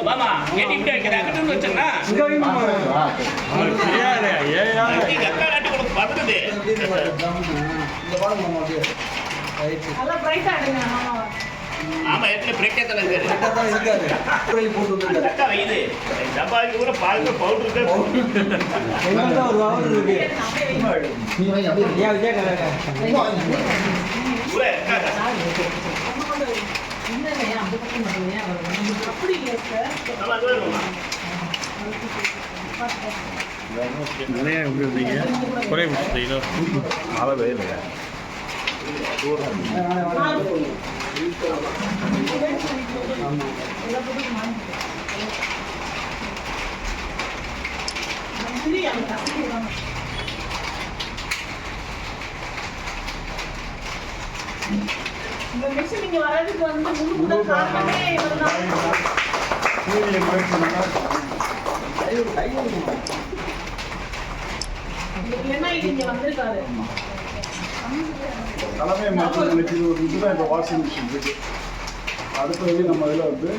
மாமா எட்டி இப்படி வைக்கிறேன் அங்கிட்டு வச்சேன்னா அக்கா காட்டி கொடுக்க பதுக்குது ஆமா ஏற்கனவே பிரேக்கே தானே இருக்காது அக்கா வைது டப்பாவுக்கு கூட பால் பவுடர் நிறைய எப்படி இருந்தீங்க குறை முடிச்சுட்டீங்களோ அளவே இல்லையா இந்த மிஷின் நீங்க வரதுக்கு வந்து முழு காரணமே இவர்தான். என்ன இங்க வந்திருக்காரு தலைமை மருத்துவமனைக்கு ஒரு இதுதான் இப்போ வாஷிங் மிஷின் இருக்கு. அடுத்தது நம்ம இதில் வந்து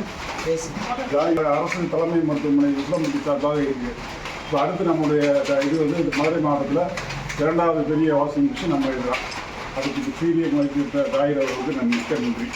அரசு தலைமை மருத்துவமனை இஸ்லாமிக்கு சார்பாக இருக்கு. இப்போ அடுத்து நம்முடைய இது வந்து மதுரை மாவட்டத்தில் இரண்டாவது பெரிய வாஷிங் மிஷின் நம்ம இதுதான். அதுக்கு சீரிய மருத்துவ டாக்டர் வந்து நான் மிக்க நன்றி.